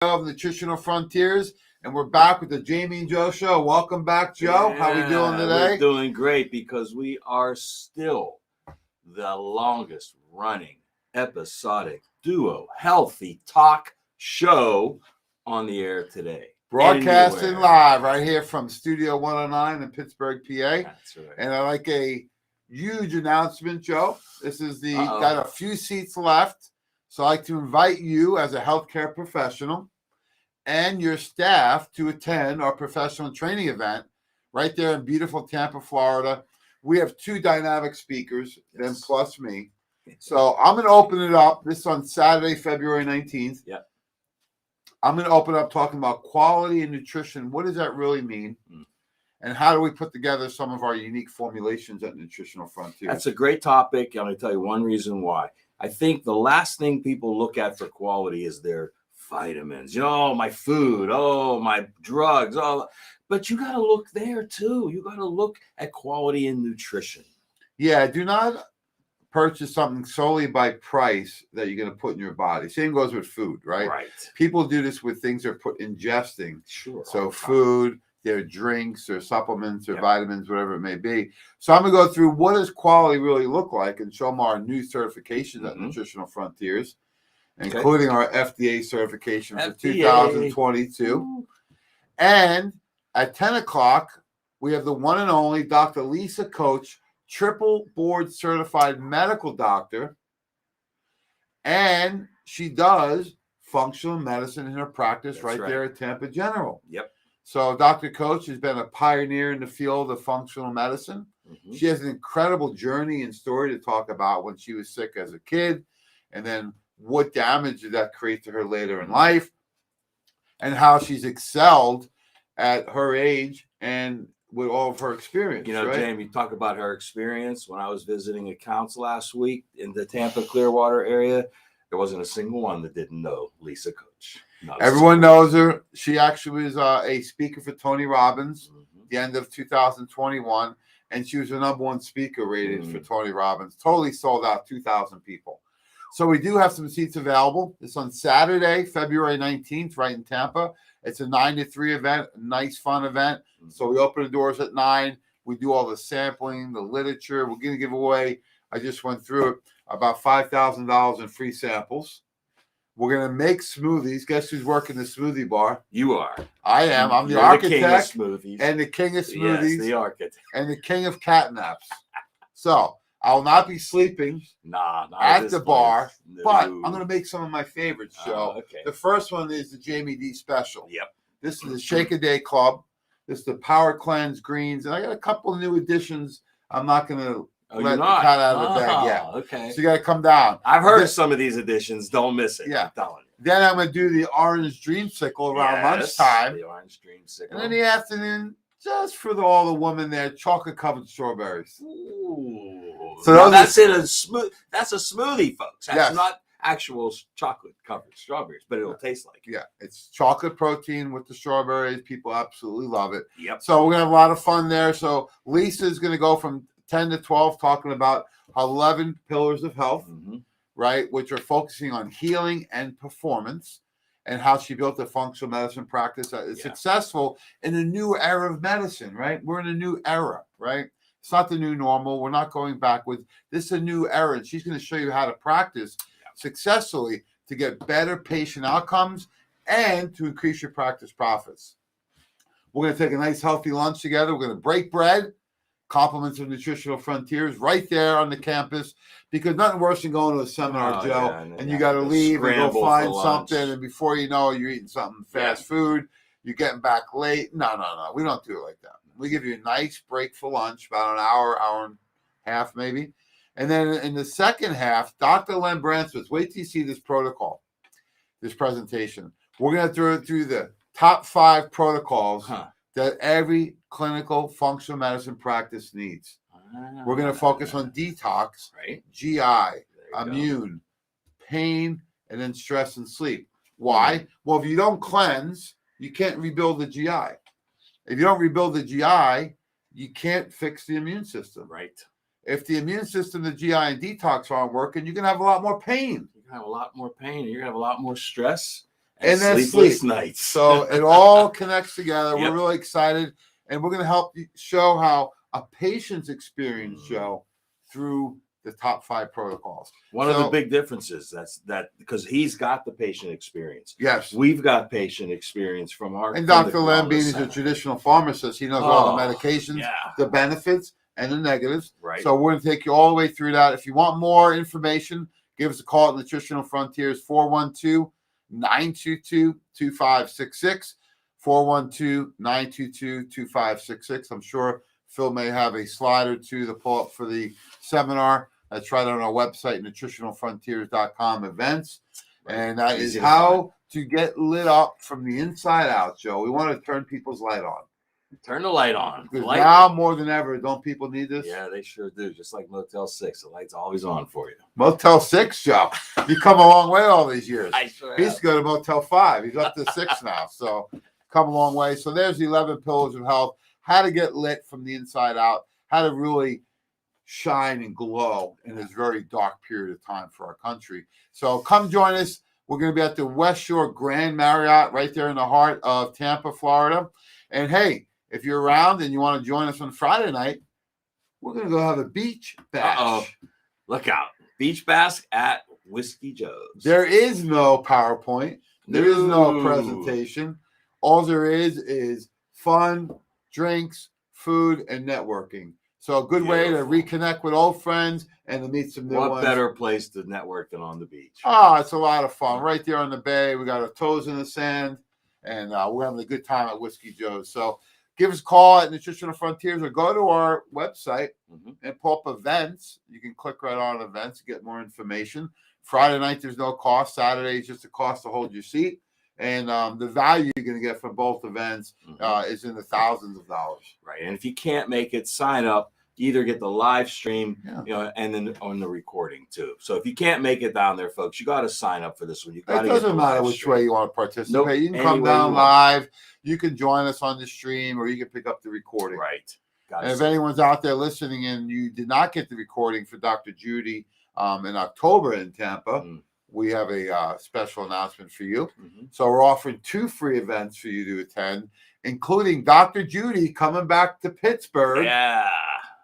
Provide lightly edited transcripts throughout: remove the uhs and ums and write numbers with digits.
Of Nutritional Frontiers, and we're back with the Jamie and Joe Show. Welcome back, Joe. How we doing today? We're doing great because we are still the longest running episodic duo healthy talk show on the air today. Broadcasting live right here from Studio 109 in Pittsburgh, PA. That's right. And I like a huge announcement, Joe. This is got a few seats left. So I'd like to invite you as a healthcare professional and your staff to attend our professional training event right there in beautiful Tampa, Florida. We have two dynamic speakers, them plus me. So I'm going to open it up. This is on Saturday, February 19th. Yep. I'm going to open up talking about quality and nutrition. What does that really mean? And how do we put together some of our unique formulations at Nutritional Frontiers? That's a great topic. I'm going to tell you one reason why. I think the last thing people look at for quality is their vitamins. My food, my drugs, but you got to look there too. You got to look at quality and nutrition. Yeah, do not purchase something solely by price that you're going to put in your body. Same goes with food, right? Right. People do this with things they're ingesting. Sure. So food, their drinks, their supplements, their vitamins, whatever it may be. So I'm going to go through what does quality really look like and show them our new certifications at Nutritional Frontiers, including our FDA certification for 2022. And at 10 o'clock, we have the one and only Dr. Lisa Coach, triple board certified medical doctor. And she does functional medicine in her practice right there at Tampa General. Yep. So Dr. Coach has been a pioneer in the field of functional medicine. She has an incredible journey and story to talk about when she was sick as a kid, and then what damage did that create to her later in life, and how she's excelled at her age and with all of her experience. Jamie, talk about her experience. When I was visiting accounts last week in the Tampa Clearwater area, there wasn't a single one that didn't know Lisa Coach. Everyone knows her. She actually was a speaker for Tony Robbins at the end of 2021, and she was the number one speaker rated for Tony Robbins. Totally sold out, 2,000 people. So we do have some seats available. It's on Saturday, February 19th, right in Tampa. It's a 9 to 3 event, a nice, fun event. So we open the doors at 9. We do all the sampling, the literature. We're going to give away, I just went through it, about $5,000 in free samples. We're going to make smoothies. Guess who's working the smoothie bar? You are. I am. I'm the architect and the king of smoothies. Yes, the architect. And the king of catnaps. So I will not be sleeping at the bar, but I'm going to make some of my favorites, Joe. Okay. The first one is the Jamie D special. Yep. This is the Shake a Day Club. This is the Power Cleanse Greens. And I got a couple of new additions. I'm not going to let the cat out of the bag yet. Okay. So you got to come down. I've heard some of these additions. Don't miss it. Yeah. I'm telling you. Then I'm going to do the Orange Dreamsicle around lunchtime. The Orange Dreamsicle. And in the afternoon, just for all the women there, chocolate-covered strawberries. Ooh. So that's a smoothie, folks. That's not actual chocolate-covered strawberries, but it'll taste like it. Yeah, it's chocolate protein with the strawberries. People absolutely love it. Yep. So we're going to have a lot of fun there. So Lisa's going to go from 10 to 12 talking about 11 pillars of health, right, which are focusing on healing and performance, and how she built a functional medicine practice that is successful in a new era of medicine, right? We're in a new era, right? It's not the new normal. We're not going backwards. This is a new era, and she's going to show you how to practice successfully to get better patient outcomes and to increase your practice profits. We're going to take a nice healthy lunch together. We're going to break bread, compliments of Nutritional Frontiers right there on the campus, because nothing worse than going to a seminar, Joe, and you got to leave and go find something, and before you know it, you're eating something fast food, you're getting back late. No. We don't do it like that. We give you a nice break for lunch, about an hour, hour and a half maybe. And then in the second half, Dr. Len Bransford, wait till you see this protocol, this presentation. We're going to throw through the top 5 protocols that every clinical functional medicine practice needs. We're going to focus on detox, GI, immune, pain, and then stress and sleep. Why? Well, if you don't cleanse, you can't rebuild the GI. If you don't rebuild the GI, you can't fix the immune system. Right. If the immune system, the GI, and detox aren't working, you're going to have a lot more pain. You're going to have a lot more pain. You're going to have a lot more stress. and then sleepless sleep. nights. So it all connects together. Yep. We're really excited, and we're going to help you show how a patient's experience, Joe, through the top 5 protocols. One of the big differences that because he's got the patient experience. Yes, we've got patient experience from our. And Dr. Lambine is a traditional pharmacist. He knows all the medications, the benefits, and the negatives. Right. So we're going to take you all the way through that. If you want more information, give us a call at Nutritional Frontiers, 412-922-2566, 412-922-2566. I'm sure Phil may have a slide or two to pull up for the seminar. That's right on our website, nutritionalfrontiers.com events. Right. And that is how to get lit up from the inside out, Joe. We want to turn people's light on. Turn the light on. Because now more than ever, don't people need this? Yeah, they sure do. Just like Motel 6, the light's always on for you. Motel 6, Joe. You come a long way all these years. I sure He used to go to Motel 5. He's up to 6 now. So come a long way. So there's the 11 pillars of health. How to get lit from the inside out. How to really shine and glow in this very dark period of time for our country. So come join us. We're going to be at the West Shore Grand Marriott right there in the heart of Tampa, Florida. And hey, if you're around and you want to join us on Friday night, we're going to go have a beach bash. Uh-oh. Look out. Beach bash at Whiskey Joe's. There is no PowerPoint. There is no presentation. All there is fun, drinks, food, and networking. So a good way to reconnect with old friends and to meet some new ones. What better place to network than on the beach? Oh, it's a lot of fun. Right there on the bay. We got our toes in the sand, and we're having a good time at Whiskey Joe's. So give us a call at Nutritional Frontiers or go to our website and pull up events. You can click right on events to get more information. Friday night, there's no cost. Saturday is just a cost to hold your seat. And the value you're going to get from both events is in the thousands of dollars. Right. And if you can't make it, sign up. Either get the live stream, and then on the recording too. So if you can't make it down there, folks, you got to sign up for this one. It doesn't matter which way you want to participate. Nope. You can come down live. You can join us on the stream, or you can pick up the recording. Right. And if anyone's out there listening and you did not get the recording for Dr. Judy in October in Tampa, we have a special announcement for you. So we're offering 2 free events for you to attend, including Dr. Judy coming back to Pittsburgh. Yeah.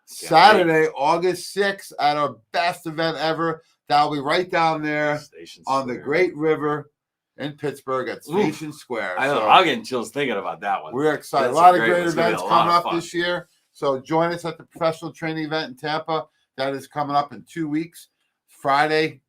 Saturday, August 6th, at our best event ever. That'll be right down there on the Great River in Pittsburgh at Station Square. I know. So I'm getting chills thinking about that one. We're excited. A lot of great events coming up this year. So join us at the professional training event in Tampa. That is coming up in 2 weeks. Friday,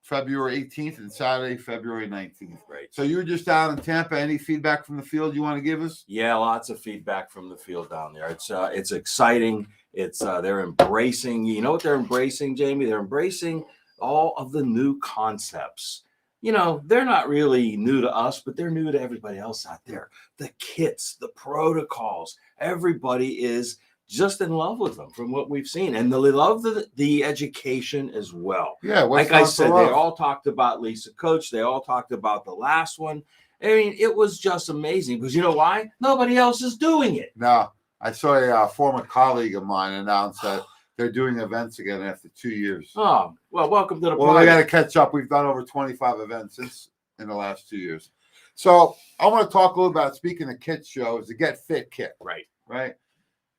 February 18th, and Saturday, February 19th. Right. So you were just down in Tampa. Any feedback from the field you want to give us? Yeah, lots of feedback from the field down there. It's exciting. It's they're embracing. You know what they're embracing, Jamie? They're embracing all of the new concepts. You know, they're not really new to us, but they're new to everybody else out there. The kits, the protocols, everybody is just in love with them from what we've seen. And they love the education as well. Yeah, like I said, they all talked about Lisa Coach. They all talked about the last one. I mean, it was just amazing because you know why? Nobody else is doing it. No, I saw a former colleague of mine announce that they're doing events again after 2 years. Oh, well, welcome to the party. Well, I got to catch up. We've done over 25 events in the last 2 years. So I want to talk a little about, speaking of kits, Joe, is the Get Fit kit. Right.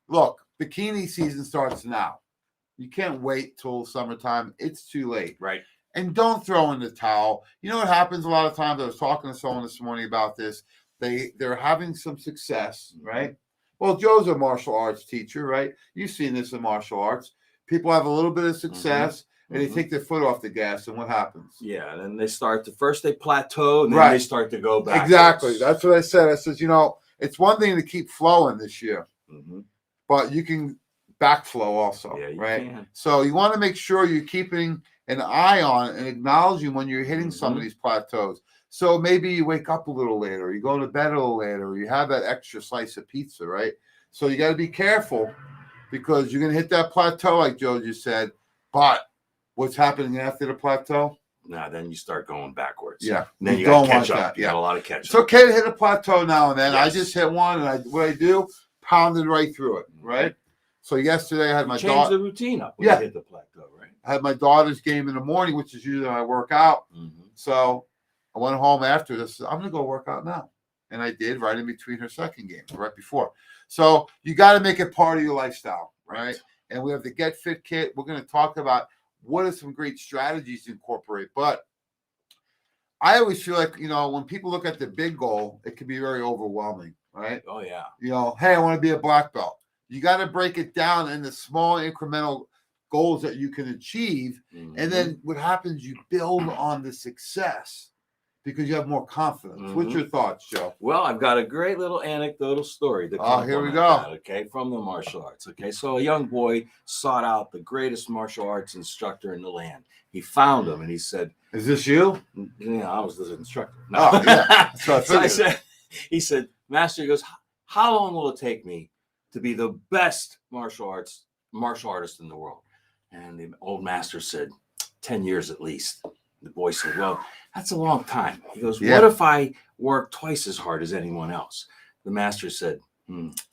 Look, bikini season starts now. You can't wait till summertime. It's too late. Right. And don't throw in the towel. You know what happens a lot of times? I was talking to someone this morning about this. They're having some success, right? Well, Joe's a martial arts teacher, right? You've seen this in martial arts. People have a little bit of success, and they take their foot off the gas, and what happens? Yeah, and then they start to first they plateau, and then they start to go back. Exactly. That's what I said. I said, you know, it's one thing to keep flowing this year, but you can backflow also, right? Can. So you want to make sure you're keeping an eye on and acknowledging when you're hitting some of these plateaus. So maybe you wake up a little later, or you go to bed a little later, or you have that extra slice of pizza, right? So you got to be careful because you're going to hit that plateau, like Joe just said. But what's happening after the plateau? Now, then you start going backwards. Yeah. And then you got to catch up. You got a lot of catch up. It's okay to hit a plateau now and then. I just hit one, and what I do, pounded right through it, right? So yesterday I had my change the routine up when you hit the plateau, right? I had my daughter's game in the morning, which is usually when I work out. So I went home after this. I'm going to go work out now. And I did right in between her second game, right before. So you got to make it part of your lifestyle, right? And we have the Get Fit Kit. We're going to talk about what are some great strategies to incorporate. But I always feel like, when people look at the big goal, it can be very overwhelming, right? Oh, yeah. Hey, I want to be a black belt. You got to break it down into small incremental goals that you can achieve. Mm-hmm. And then what happens, you build on the success because you have more confidence. Mm-hmm. What's your thoughts, Joe? Well, I've got a great little anecdotal story to complement here we go. that, okay, from the martial arts. Okay, so a young boy sought out the greatest martial arts instructor in the land. He found him and he said, "Is this you?" Yeah, I was the instructor. No. Oh, yeah. So he said, Master, he goes, how long will it take me to be the best martial artist in the world? And the old master said, 10 years at least. The boy said, well, that's a long time. He goes, what if I work twice as hard as anyone else? The master said,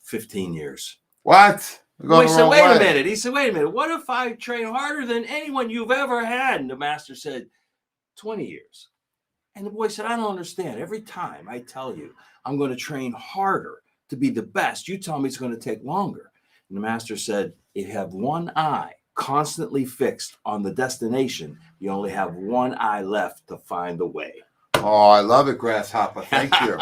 15 years. What? The boy said, wait a minute. He said, wait a minute. What if I train harder than anyone you've ever had? And the master said, 20 years. And the boy said, I don't understand. Every time I tell you I'm going to train harder to be the best, you tell me it's going to take longer. And the master said, if you have one eye constantly fixed on the destination, you only have one eye left to find the way. Oh, I love it, Grasshopper. Thank you.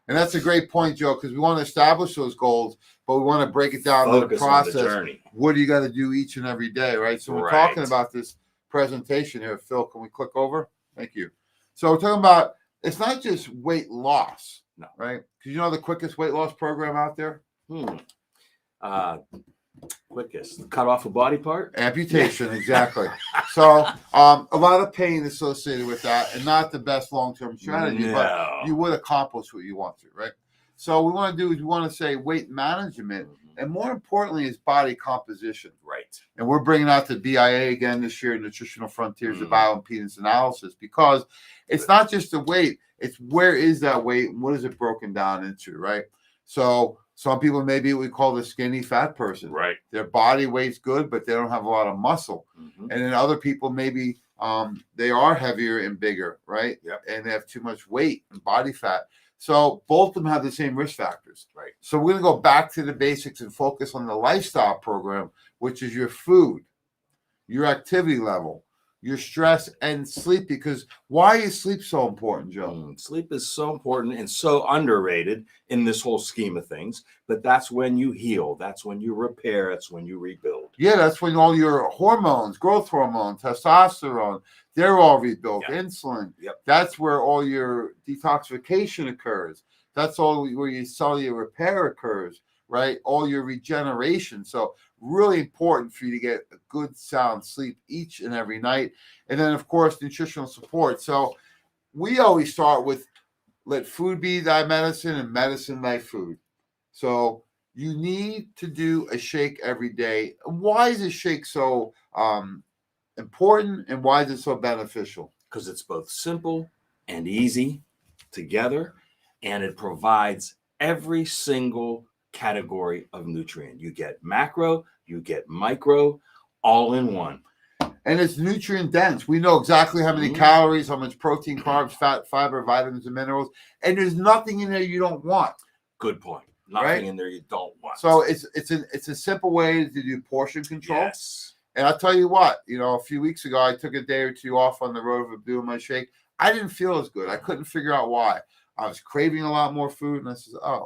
And that's a great point, Joe, because we want to establish those goals, but we want to break it down in the process. On the journey. What do you got to do each and every day, right? So we're talking about this presentation here. Phil, can we click over? Thank you. So we're talking about, it's not just weight loss, right? Because you know the quickest weight loss program out there? Quickest. Cut off a body part? Amputation, exactly. So a lot of pain associated with that and not the best long-term strategy, but you would accomplish what you want to, right? So what we want to do is we want to say weight management, and more importantly is body composition. Right. And we're bringing out the BIA again this year, Nutritional Frontiers of Bioimpedance Analysis, because it's not just the weight, it's where is that weight and what is it broken down into, right? So some people may be what we call the skinny fat person. Right. Their body weight's good, but they don't have a lot of muscle. And then other people maybe they are heavier and bigger, right? Yep. And they have too much weight and body fat. So both of them have the same risk factors. Right. So we're going to go back to the basics and focus on the lifestyle program, which is your food, your activity level, your stress, and sleep. Because why is sleep so important, Joe? Sleep is so important and so underrated in this whole scheme of things. But that's when you heal. That's when you repair. That's when you rebuild. Yeah, that's when all your hormones, growth hormone, testosterone, they're all rebuilt. Insulin. That's where all your detoxification occurs. That's all where your cellular repair occurs, right? All your regeneration. So really important for you to get a good sound sleep each and every night. And then, of course, nutritional support. So we always start with let food be thy medicine and medicine thy food. So you need to do a shake every day. Why is a shake so important, and why is it so beneficial? Because it's both simple and easy together, and it provides every single category of nutrient. You get macro, you get micro, all in one. And it's nutrient dense. We know exactly how many calories, how much protein, carbs, fat, fiber, vitamins, and minerals. And there's nothing in there you don't want. Good point. Nothing in there you don't want. So it's a simple way to do portion control. Yes. And I'll tell you what, a few weeks ago, I took a day or two off on the road of doing my shake. I didn't feel as good. I couldn't figure out why. I was craving a lot more food. And I said, I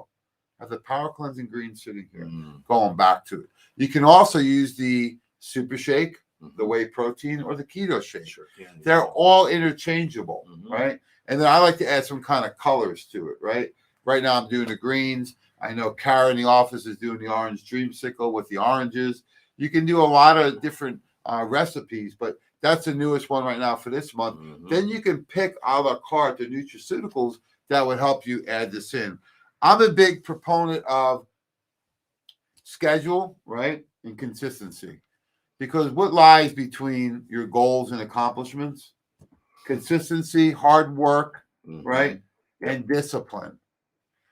have the Power Cleansing Green sitting here, going back to it. You can also use the Super Shake, the whey protein, or the keto shake. Sure can. They're all interchangeable, right? And then I like to add some kind of colors to it, right? Right now I'm doing the greens. I know Kara in the office is doing the orange dreamsicle with the oranges. You can do a lot of different recipes, but that's the newest one right now for this month. Then you can pick a la carte the nutraceuticals that would help you add this in. I'm a big proponent of schedule, right, and consistency. Because what lies between your goals and accomplishments? Consistency, hard work, right, and discipline.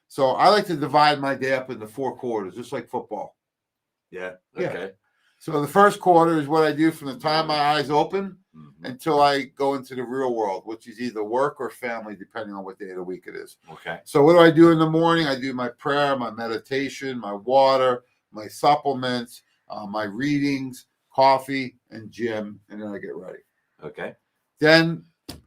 So I like to divide my day up into 4 quarters, just like football. Yeah. Okay. So the first quarter is what I do from the time my eyes open until I go into the real world, which is either work or family, depending on what day of the week it is. Okay. So what do I do in the morning? I do my prayer, my meditation, my water, my supplements, my readings, coffee, and gym, and then I get ready. Okay. Then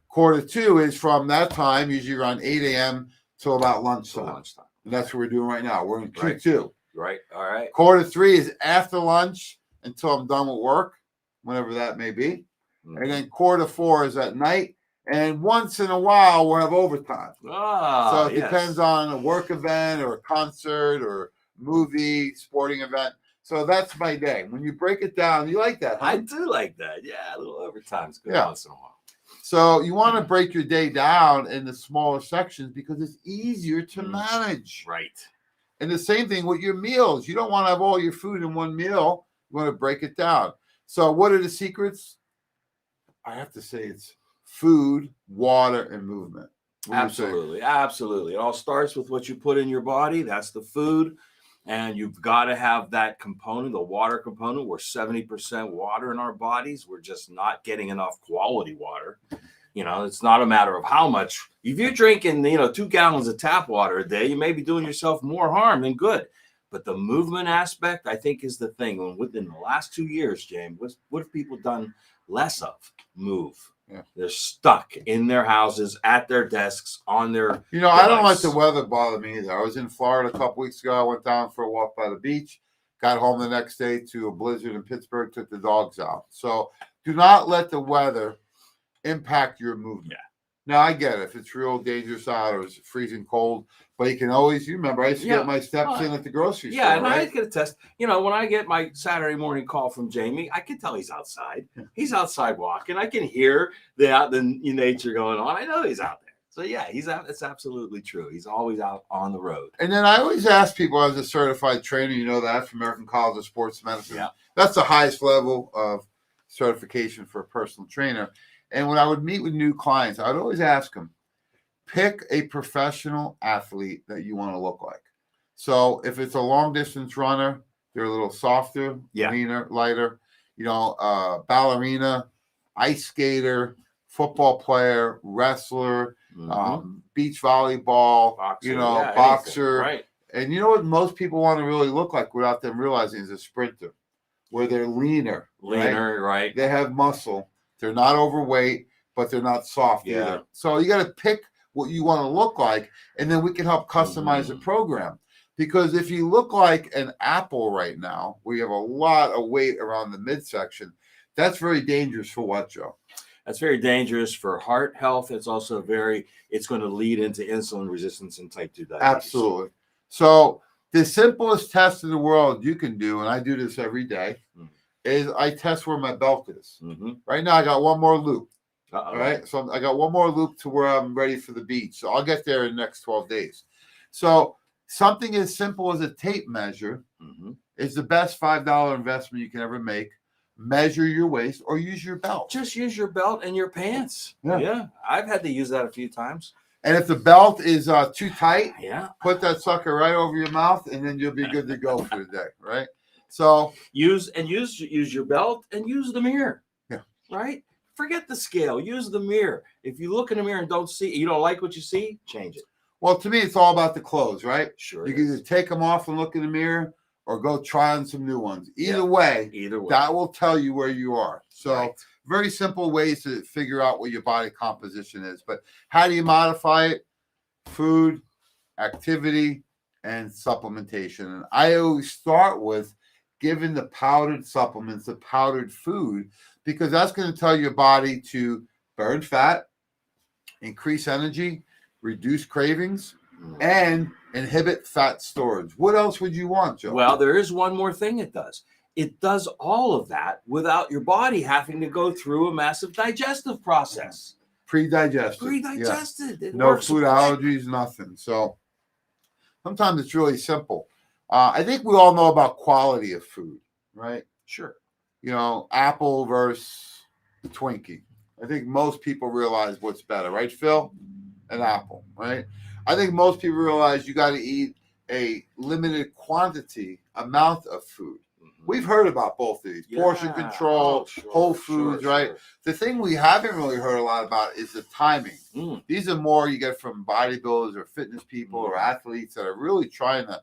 quarter two is from that time, usually around 8 a.m. till about lunchtime. And that's what we're doing right now. We're in Q2. Right. All right. Quarter three is after lunch until I'm done with work, whenever that may be. And then quarter four is at night. And once in a while, we'll have overtime. So it depends on a work event or a concert or movie, sporting event. So that's my day. When you break it down, you like that, huh? I do like that. Yeah, a little overtime's good once in a while. So you want to break your day down into smaller sections because it's easier to manage. Right. And the same thing with your meals. You don't want to have all your food in one meal. You want to break it down. So what are the secrets? I have to say it's food, water, and movement. Absolutely. Absolutely. It all starts with what you put in your body. That's the food. And you've got to have that component, the water component. We're 70% water in our bodies. We're just not getting enough quality water. You know, it's not a matter of how much. If you're drinking, 2 gallons of tap water a day, you may be doing yourself more harm than good. But the movement aspect, I think, is the thing. And within the last 2 years, James, what have people done less of? Move. Yeah. They're stuck in their houses, at their desks, on their I device. don't let the weather bother me either. I was in Florida a couple weeks ago. I went down for a walk by the beach, got home the next day to a blizzard in Pittsburgh, took the dogs out. So do not let the weather impact your movement. Yeah. Now, I get it. If it's real dangerous out or it's freezing cold, but you can always, you remember, I used to get my steps in at the grocery store. Yeah, and right? I get a test. When I get my Saturday morning call from Jamie, I can tell he's outside. Yeah. He's outside walking. I can hear the nature going on. I know he's out there. So, yeah, he's out. It's absolutely true. He's always out on the road. And then I always ask people, as a certified trainer, you know that from American College of Sports Medicine. Yeah. That's the highest level of certification for a personal trainer. And when I would meet with new clients, I would always ask them, pick a professional athlete that you want to look like. So if it's a long distance runner, they're a little softer, leaner, lighter. Ballerina, ice skater, football player, wrestler, beach volleyball, boxer. Right. And you know what most people want to really look like without them realizing is a sprinter, where they're leaner. Right. They have muscle. They're not overweight, but they're not soft either. So you got to pick what you want to look like, and then we can help customize the program. Because if you look like an apple right now, where you have a lot of weight around the midsection, that's very dangerous for what, Joe? That's very dangerous for heart health. It's also it's going to lead into insulin resistance and type 2 diabetes. Absolutely. So the simplest test in the world you can do, and I do this every day, is I test where my belt is. Right now, I got one more loop. All right. So I got one more loop to where I'm ready for the beach. So I'll get there in the next 12 days. So something as simple as a tape measure is the best $5 investment you can ever make. Measure your waist or use your belt. Just use your belt and your pants. Yeah. I've had to use that a few times. And if the belt is too tight, put that sucker right over your mouth, and then you'll be good to go for the day, right? So use your belt and use the mirror. Yeah. Right? Forget the scale. Use the mirror. If you look in the mirror and you don't like what you see, change it. Well, to me, it's all about the clothes, right? Sure. You can either take them off and look in the mirror or go try on some new ones. Either way, that will tell you where you are. So very simple ways to figure out what your body composition is. But how do you modify it? Food, activity, and supplementation. And I always start with giving the powdered supplements, the powdered food, because that's going to tell your body to burn fat, increase energy, reduce cravings, and inhibit fat storage. What else would you want, Joe? Well, there is one more thing it does. It does all of that without your body having to go through a massive digestive process. Pre-digested. Yeah. No food allergies, nothing. So sometimes it's really simple. I think we all know about quality of food, right? Sure. Apple versus Twinkie. I think most people realize what's better, right, Phil? An apple, right? I think most people realize you got to eat a limited amount of food, We've heard about both of these. Portion Yeah. control, Oh, sure, Whole Foods, sure, right? sure. The thing we haven't really heard a lot about is the timing. These are more you get from bodybuilders or fitness people or athletes that are really trying to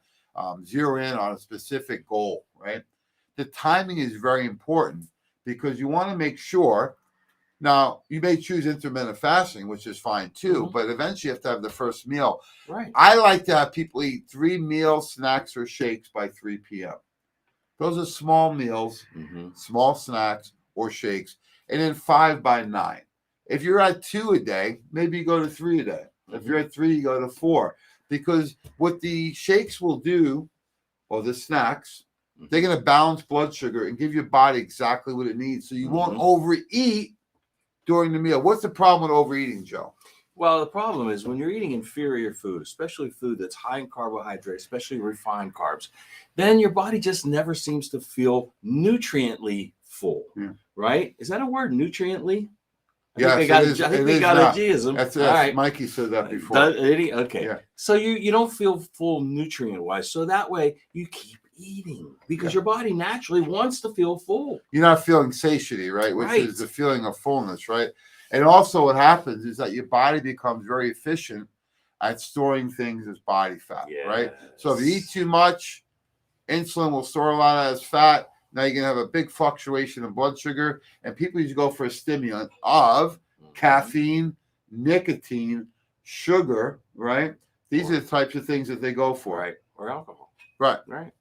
zero in on a specific goal, right? The timing is very important because you want to make sure. Now, you may choose intermittent fasting, which is fine too, but eventually you have to have the first meal. Right. I like to have people eat 3 meals, snacks, or shakes by 3 p.m. Those are small meals, small snacks, or shakes, and then 5 by 9. If you're at 2 a day, maybe you go to 3 a day. If you're at 3, you go to 4. Because what the shakes will do, or the snacks, they're going to balance blood sugar and give your body exactly what it needs. So you won't overeat during the meal. What's the problem with overeating, Joe? Well, the problem is when you're eating inferior food, especially food that's high in carbohydrates, especially refined carbs, then your body just never seems to feel nutriently full, right? Is that a word, nutriently? Yes, I think they got a G-ism. That's all right. Mikey said that before. Did he? Okay. Yeah. So you don't feel full nutrient-wise. So that way you keep eating because your body naturally wants to feel full. You're not feeling satiety, right? Which is the feeling of fullness, right? And also what happens is that your body becomes very efficient at storing things as body fat, right? So if you eat too much, insulin will store a lot of that as fat. Now you're going to have a big fluctuation in blood sugar, and people usually go for a stimulant of caffeine, nicotine, sugar, right? These are the types of things that they go for. Right. Or alcohol. Right. Right.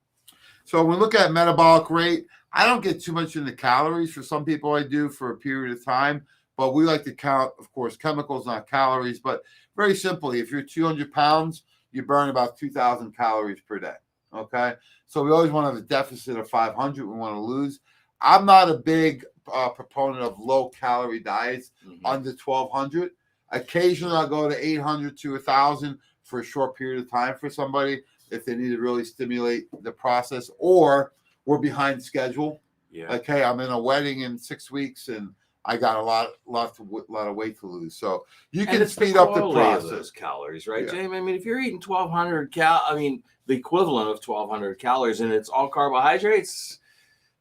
So when we look at metabolic rate, I don't get too much into calories. For some people, I do for a period of time, but we like to count, of course, chemicals, not calories. But very simply, if you're 200 pounds, you burn about 2,000 calories per day. Okay. So we always want to have a deficit of 500. We want to lose. I'm not a big proponent of low calorie diets under 1,200. Occasionally, I'll go to 800 to 1,000 for a short period of time for somebody if they need to really stimulate the process, or we're behind schedule. Yeah. Okay, I'm in a wedding in 6 weeks, and I got a lot of weight to lose. So you can speed up the process. Of those calories, right, Jamie? I mean, if you're eating 1,200 the equivalent of 1,200 calories, and it's all carbohydrates,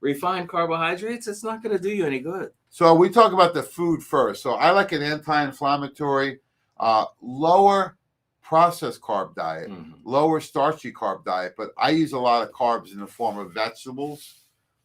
refined carbohydrates, it's not going to do you any good. So we talk about the food first. So I like an anti-inflammatory, lower processed carb diet, lower starchy carb diet, but I use a lot of carbs in the form of vegetables,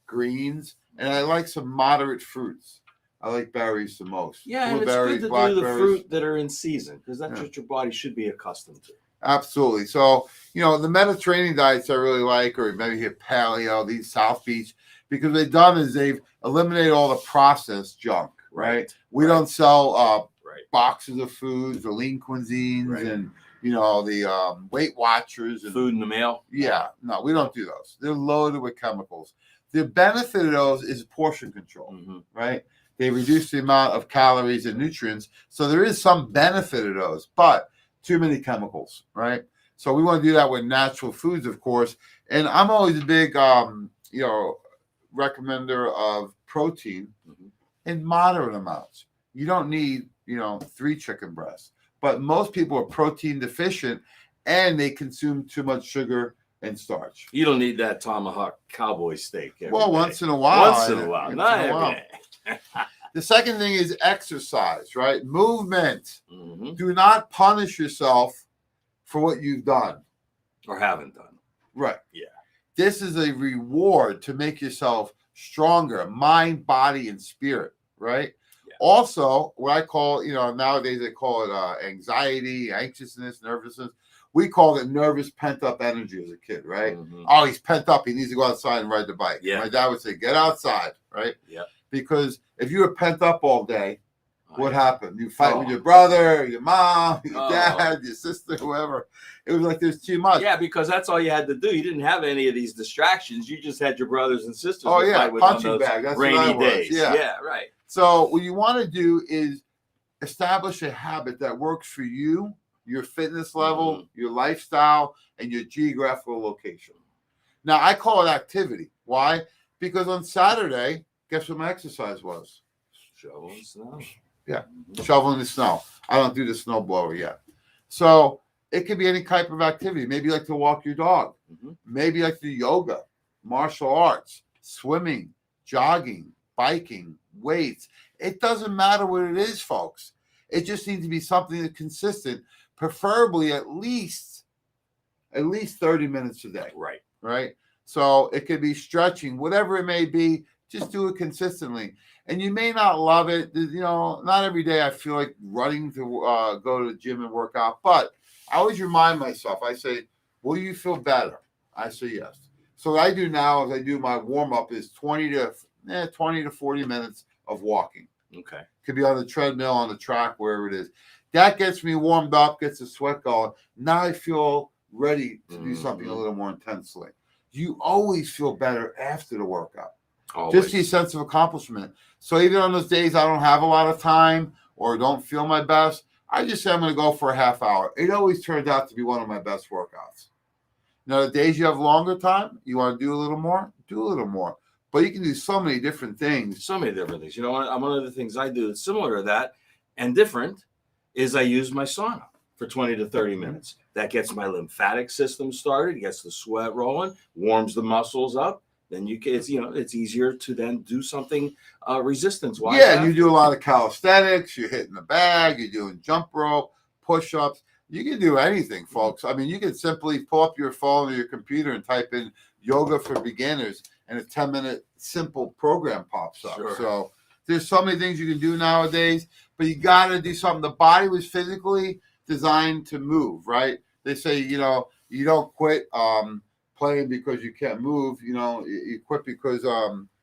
greens, and I like some moderate fruits. I like berries the most. Yeah, and it's good to do the fruit that are in season because that's what your body should be accustomed to. Absolutely. So, the Mediterranean diets I really like, or maybe here paleo, these South Beach, because what they've done is they've eliminated all the processed junk, right? We don't sell boxes of foods, the lean cuisines, and the Weight Watchers and food in the mail. Yeah, no, we don't do those. They're loaded with chemicals. The benefit of those is portion control, right? They reduce the amount of calories and nutrients, so there is some benefit of those, but too many chemicals, right? So we want to do that with natural foods, of course. And I'm always a big, recommender of protein in moderate amounts. You don't need, 3 chicken breasts. But most people are protein deficient and they consume too much sugar and starch. You don't need that tomahawk cowboy steak every day. Once in a while. Once in a while, not every day. The second thing is exercise, right? Movement. Do not punish yourself for what you've done. Or haven't done. Right. Yeah. This is a reward to make yourself stronger, mind, body, and spirit, right? Also, what I call, nowadays they call it anxiety, anxiousness, nervousness. We call it nervous pent-up energy as a kid, right? Oh, he's pent up. He needs to go outside and ride the bike. Yeah. My dad would say, get outside, right? Yeah. Because if you were pent up all day, what happened? You fight with your brother, your mom, your dad, your sister, whoever. It was like there's too much. Yeah, because that's all you had to do. You didn't have any of these distractions. You just had your brothers and sisters. Oh, yeah, punching bag. That's rainy what I days. was. Yeah, right. So what you want to do is establish a habit that works for you, your fitness level, your lifestyle, and your geographical location. Now, I call it activity. Why? Because on Saturday, guess what my exercise was? Shoveling snow. Yeah, shoveling the snow. I don't do the snow blower yet. So it could be any type of activity. Maybe you like to walk your dog. Maybe you like to do yoga, martial arts, swimming, jogging, biking, weights. It doesn't matter what it is, folks. It just needs to be something that's consistent, preferably at least 30 minutes a day. Right. Right. So it could be stretching, whatever it may be, just do it consistently. And you may not love it. You know, not every day I feel like running to go to the gym and work out, but I always remind myself, I say, will you feel better? I say yes. So what I do now is I do my warm up is 20 to 40 minutes of walking. Okay. Could be on the treadmill, on the track, wherever it is. That gets me warmed up, gets the sweat going. Now I feel ready to do something a little more intensely. You always feel better after the workout. Always. Just the sense of accomplishment. So even on those days I don't have a lot of time or don't feel my best, I just say I'm going to go for a half hour. It always turns out to be one of my best workouts. Now, the days you have longer time, you want to do a little more, do a little more. But you can do so many different things. So many different things. You know, one of the things I do that's similar to that and different is I use my sauna for 20 to 30 minutes. That gets my lymphatic system started, gets the sweat rolling, warms the muscles up. Then it's easier to then do something resistance-wise. Yeah, and you do a lot of calisthenics. You're hitting the bag. You're doing jump rope, push-ups. You can do anything, folks. I mean, you can simply pull up your phone or your computer and type in yoga for beginners, and a 10-minute simple program pops up. Sure. So there's so many things you can do nowadays, but you got to do something. The body was physically designed to move, right? They say, you don't quit playing because you can't move. You quit because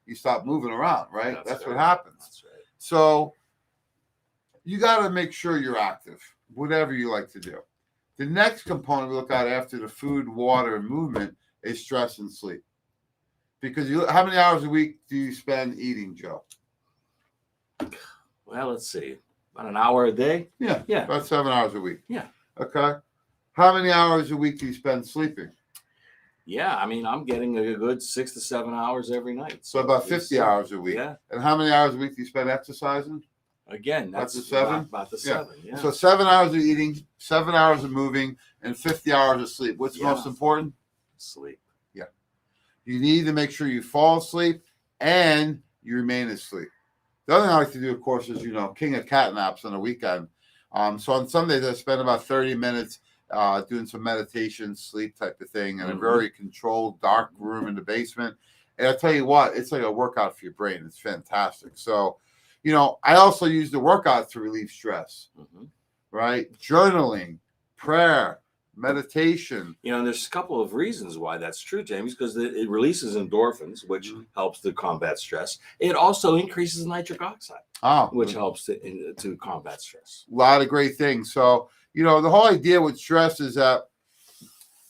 you stop moving around, right? That's what happens. That's right. So you got to make sure you're active, whatever you like to do. The next component we look at after the food, water, and movement is stress and sleep. Because how many hours a week do you spend eating, Joe? Well, let's see. About an hour a day? Yeah. About 7 hours a week. Yeah. Okay. How many hours a week do you spend sleeping? Yeah, I mean, I'm getting a good 6 to 7 hours every night. So about 50 hours a week. Yeah. And how many hours a week do you spend exercising? Again, that's the 7? About the 7, yeah. So 7 hours of eating, 7 hours of moving, and 50 hours of sleep. What's most important? Sleep. Yeah. You need to make sure you fall asleep and you remain asleep. The other thing I like to do, of course, is, king of cat naps on the weekend. So on Sundays, I spend about 30 minutes doing some meditation, sleep type of thing in a very controlled, dark room in the basement. And I'll tell you what, it's like a workout for your brain. It's fantastic. So, I also use the workout to relieve stress, right? Journaling, prayer, meditation. There's a couple of reasons why that's true, James, because it releases endorphins, which helps to combat stress. It also increases nitric oxide, which helps to combat stress. A lot of great things. So, the whole idea with stress is that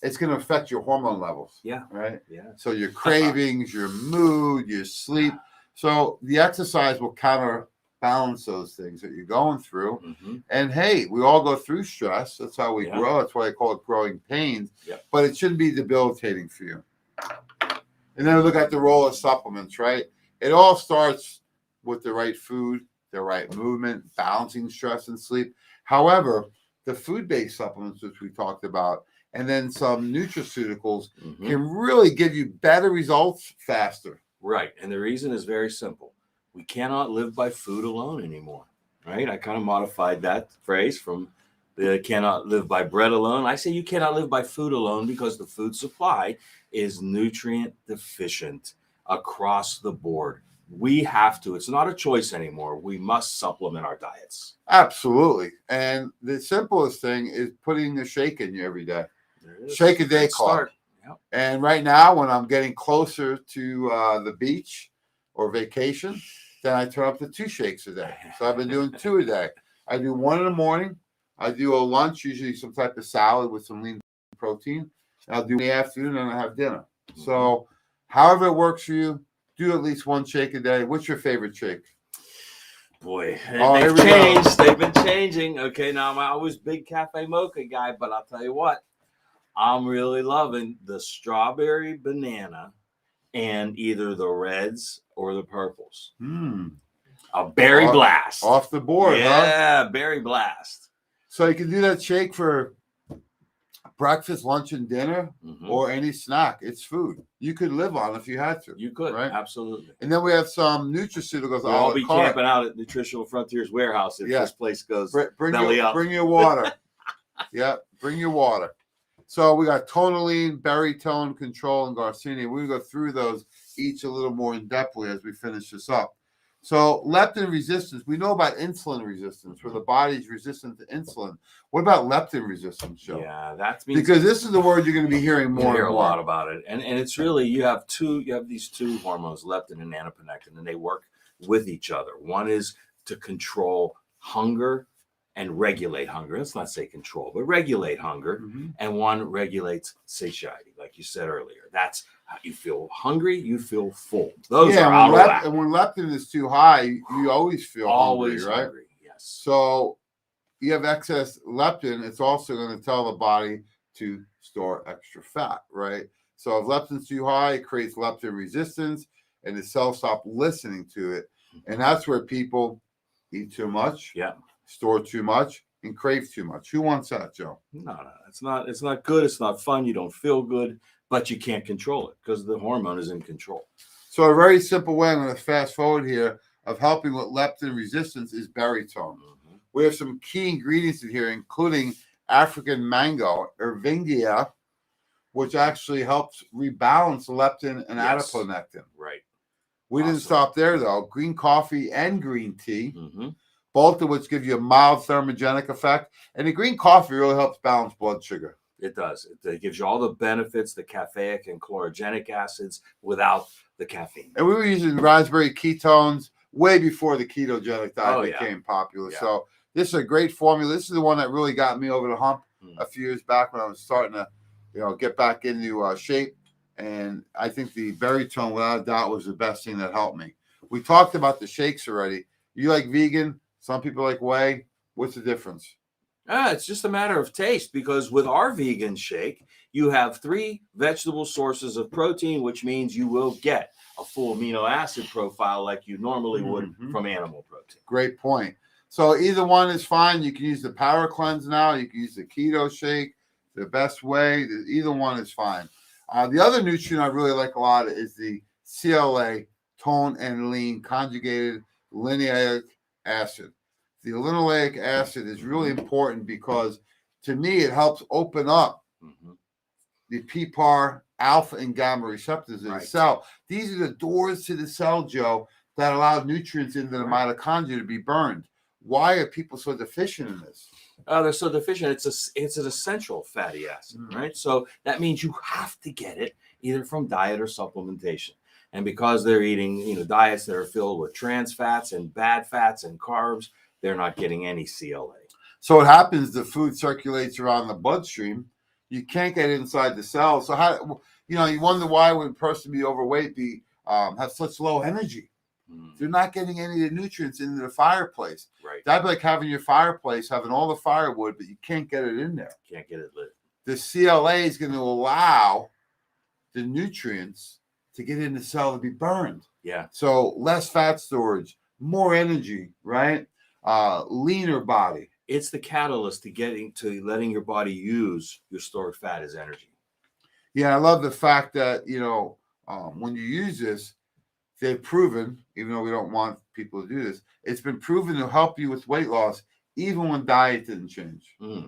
it's going to affect your hormone levels. Yeah. Right? Yeah. So your cravings, your mood, your sleep. So the exercise will counterbalance those things that you're going through. And hey, we all go through stress. That's how we grow. That's why I call it growing pains. But it shouldn't be debilitating for you. And then we look at the role of supplements, right? It all starts with the right food, the right movement, balancing stress and sleep. However, the food-based supplements, which we talked about, and then some nutraceuticals can really give you better results faster. Right. And the reason is very simple. We cannot live by food alone anymore, right? I kind of modified that phrase from the cannot live by bread alone. I say you cannot live by food alone because the food supply is nutrient deficient across the board. We have to. It's not a choice anymore. We must supplement our diets. Absolutely. And the simplest thing is putting a shake in you every day. Shake a day club. Yep. And right now, when I'm getting closer to the beach or vacation, then I turn up to 2 shakes a day. So I've been doing 2 a day. I do 1 in the morning. I do a lunch, usually some type of salad with some lean protein. And I'll do in the afternoon and I have dinner. So however it works for you, do at least 1 shake a day. What's your favorite shake? Boy, they've changed. They've been changing. Okay, now I'm always big cafe mocha guy, but I'll tell you what, I'm really loving the strawberry banana and either the reds or the purples. A berry blast. Off the board, huh? Yeah, berry blast. So you can do that shake for breakfast, lunch, and dinner, or any snack. It's food you could live on if you had to. You could, right? Absolutely. And then we have some nutraceuticals. We'll all be camping out at Nutritional Frontiers warehouse if this place goes belly up. Bring your water. Yeah, bring your water. So we got tonalline, baritone, control, and Garcinia. We're going to go through those each a little more in depthly as we finish this up. So leptin resistance, we know about insulin resistance, where the body's resistant to insulin. What about leptin resistance, Joe? Yeah, that's because this is the word you're going to be hearing more. You hear a lot about it, and it's really you have these two hormones, leptin and adiponectin, and they work with each other. One is to control hunger and regulate hunger. Let's not say control, but regulate hunger. And one regulates satiety, like you said earlier. That's how you feel hungry, you feel full. Those are out of whack. And when leptin is too high, you always feel hungry, right? Hungry, yes. So you have excess leptin, it's also going to tell the body to store extra fat, right? So if leptin's too high, it creates leptin resistance, and the cells stop listening to it. And that's where people eat too much, store too much, and crave too much. Who wants that, Joe? No, it's not good. It's not fun. You don't feel good, but you can't control it because the hormone is in control. So a very simple way, I'm going to fast forward here, of helping with leptin resistance is baritone. We have some key ingredients in here, including African mango, Ervingia, which actually helps rebalance leptin and adiponectin. Right. We didn't stop there, though. Green coffee and green tea, both of which give you a mild thermogenic effect. And the green coffee really helps balance blood sugar. It does. It gives you all the benefits, the caffeic and chlorogenic acids, without the caffeine. And we were using raspberry ketones way before the ketogenic diet became popular. So this is a great formula. This is the one that really got me over the hump a few years back when I was starting to, get back into shape. And I think the baritone, without a doubt, was the best thing that helped me. We talked about the shakes already. You like vegan? Some people like whey. What's the difference? It's just a matter of taste, because with our vegan shake, you have 3 vegetable sources of protein, which means you will get a full amino acid profile like you normally would from animal protein. Great point. So either one is fine. You can use the Power Cleanse now. You can use the Keto Shake, the Best Way. Either one is fine. The other nutrient I really like a lot is the CLA, tone and lean conjugated linoleic acid. The linoleic acid is really important because, to me, it helps open up the PPAR alpha and gamma receptors in the cell. These are the doors to the cell, Joe, that allow nutrients into the mitochondria to be burned. Why are people so deficient in this? They're so deficient. It's an essential fatty acid, right? So that means you have to get it either from diet or supplementation. And because they're eating, diets that are filled with trans fats and bad fats and carbs, they're not getting any CLA. So what happens? The food circulates around the bloodstream. You can't get inside the cell. So how you wonder why would a person be overweight have such low energy? They're not getting any of the nutrients into the fireplace. Right. That'd be like having your fireplace, having all the firewood, but you can't get it in there. Can't get it lit. The CLA is going to allow the nutrients to get in the cell to be burned. Yeah. So less fat storage, more energy, right? Leaner body. It's the catalyst to letting your body use your stored fat as energy. Yeah, I love the fact that, when you use this, they've proven, even though we don't want people to do this, it's been proven to help you with weight loss, even when diet didn't change. Yeah.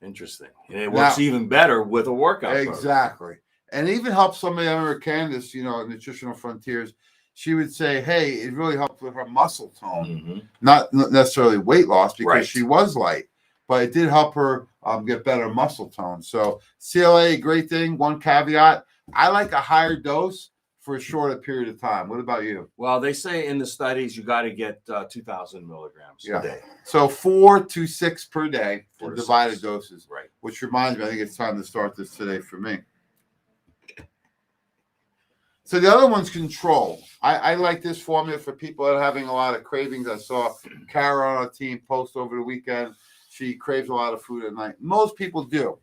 Interesting. And it works even better with a workout program. Exactly. And it even helps somebody, I remember Candace, at Nutritional Frontiers, she would say, hey, it really helped with her muscle tone, not necessarily weight loss, because she was light, but it did help her get better muscle tone. So CLA, great thing. One caveat, I like a higher dose for a shorter period of time. What about you? Well, they say in the studies you got to get 2,000 milligrams a day. So 4 to 6 per day for divided 6 doses. Right. Which reminds me, I think it's time to start this today for me. So the other one's control. I like this formula for people that are having a lot of cravings. I saw Kara on our team post over the weekend. She craves a lot of food at night. Most people do.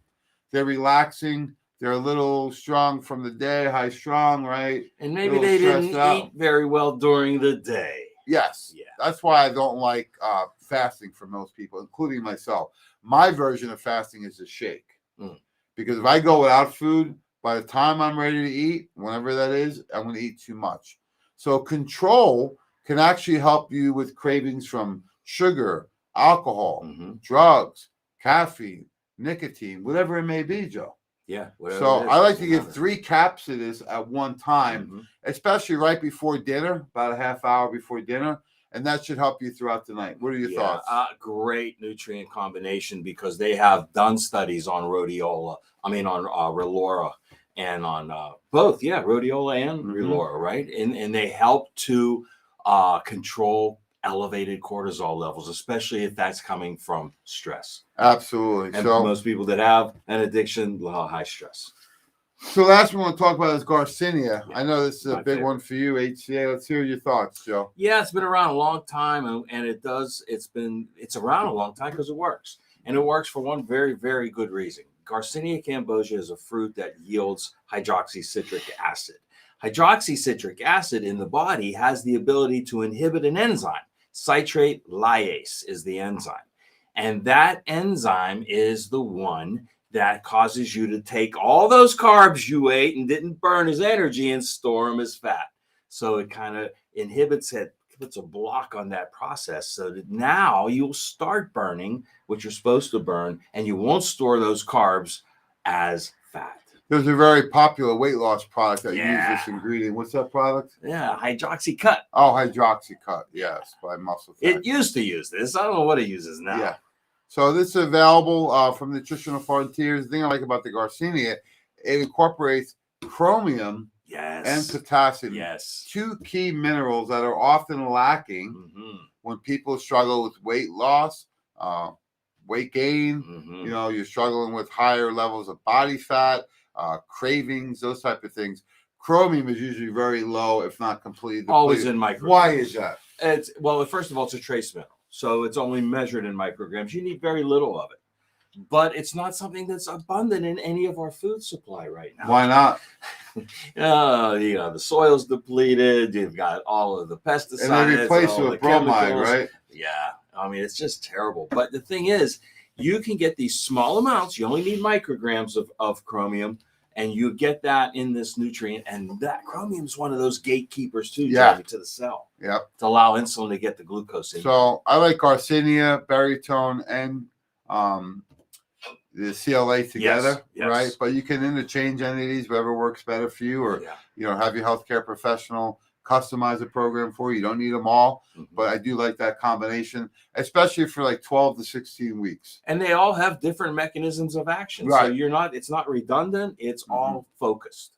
They're relaxing. They're a little strong from the day, high strong, right? And maybe they didn't eat very well during the day. Yes. Yeah. That's why I don't like fasting for most people, including myself. My version of fasting is a shake. Because if I go without food, by the time I'm ready to eat, whenever that is, I'm going to eat too much. So control can actually help you with cravings from sugar, alcohol, drugs, caffeine, nicotine, whatever it may be, Joe. Yeah. So I like to give 3 caps of this at one time, especially right before dinner, about a half hour before dinner. And that should help you throughout the night. What are your thoughts? Great nutrient combination, because they have done studies on rhodiola. I mean, on Relora, and on both. Yeah, rhodiola and Relora, right? And they help to control elevated cortisol levels, especially if that's coming from stress. Absolutely. And So most people that have an addiction, high stress. So last one we'll talk about is Garcinia. I know this is a My big favorite. one for you, HCA. Let's hear your thoughts, Joe. Yeah, it's been around a long time, and it's around a long time because it works. And it works for one very, very good reason. Garcinia cambogia is a fruit that yields hydroxycitric acid. Hydroxycitric acid in the body has the ability to inhibit an enzyme. Citrate lyase is the enzyme. And that enzyme is the one that causes you to take all those carbs you ate and didn't burn as energy and store them as fat. So it kind of inhibits it, puts a block on that process, so that now you'll start burning what you're supposed to burn, and you won't store those carbs as fat. There's a very popular weight loss product that uses this ingredient. What's that product? Yeah, Hydroxycut. Oh, Hydroxycut. Yes, by Muscle Tech. It used to use this. I don't know what it uses now. Yeah. So this is available from Nutritional Frontiers. The thing I like about the Garcinia, it incorporates chromium and potassium. Yes. 2 key minerals that are often lacking when people struggle with weight loss, weight gain. You know, you're struggling with higher levels of body fat, cravings, those type of things. Chromium is usually very low, if not completely depleted. Always in micrograms. Why is that? It's first of all, it's a trace mineral. So it's only measured in micrograms. You need very little of it. But it's not something that's abundant in any of our food supply right now. Why not? The soil's depleted. You've got all of the pesticides. And they replace it with bromide, chemicals. right? Yeah. I mean, it's just terrible. But the thing is, you can get these small amounts. You only need micrograms of chromium, and you get that in this nutrient. And that chromium is one of those gatekeepers too, Jamie, to the cell. Yep. To allow insulin to get the glucose in. So I like Garcinia, Baritone, and the CLA together, right? But you can interchange any of these, whatever works better for you, or have your healthcare professional customize a program for you. You don't need them all, but I do like that combination, especially for like 12 to 16 weeks. And they all have different mechanisms of action. Right. So it's not redundant. It's all focused.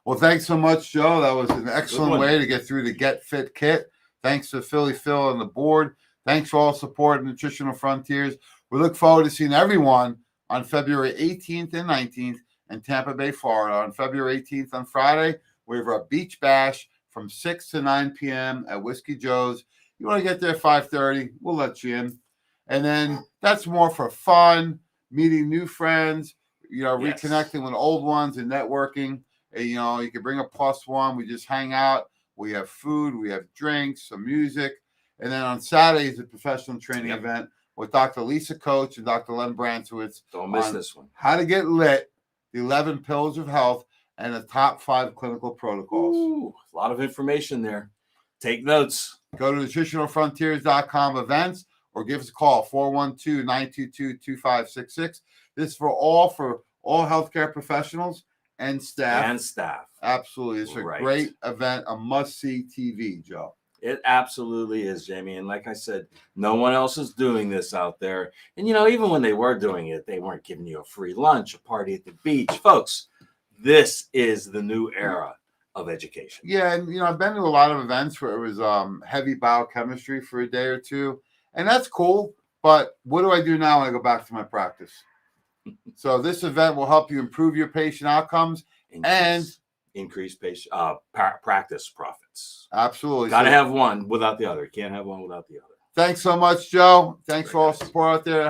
Well, thanks so much, Joe. That was an excellent way to get through the Get Fit Kit. Thanks to Philly Phil and the board. Thanks for all support, Nutritional Frontiers. We look forward to seeing everyone on February 18th and 19th in Tampa Bay, Florida. On February 18th on Friday, we have our beach bash from 6 to 9 p.m. at Whiskey Joe's. You want to get there at 5:30, we'll let you in. And then that's more for fun, meeting new friends, reconnecting with old ones and networking. And, you can bring a +1. We just hang out. We have food. We have drinks, some music. And then on Saturday is a professional training event with Dr. Lisa Coach and Dr. Len Brantowitz. Don't miss this one. How to get lit, the 11 pillars of health, and the top 5 clinical protocols. Ooh, a lot of information there. Take notes. Go to nutritionalfrontiers.com events or give us a call, 412-922-2566. This is for all healthcare professionals and staff. Absolutely. It's a great event, a must-see TV, Joe. It absolutely is, Jamie. And like I said, no one else is doing this out there. And, even when they were doing it, they weren't giving you a free lunch, a party at the beach. Folks, this is the new era of education. Yeah, and, I've been to a lot of events where it was heavy biochemistry for a day or two. And that's cool. But what do I do now when I go back to my practice? So this event will help you improve your patient outcomes and increase patient practice profits. Absolutely. Got to have one without the other. Can't have one without the other. Thanks so much, Joe. Thanks for all the support out there.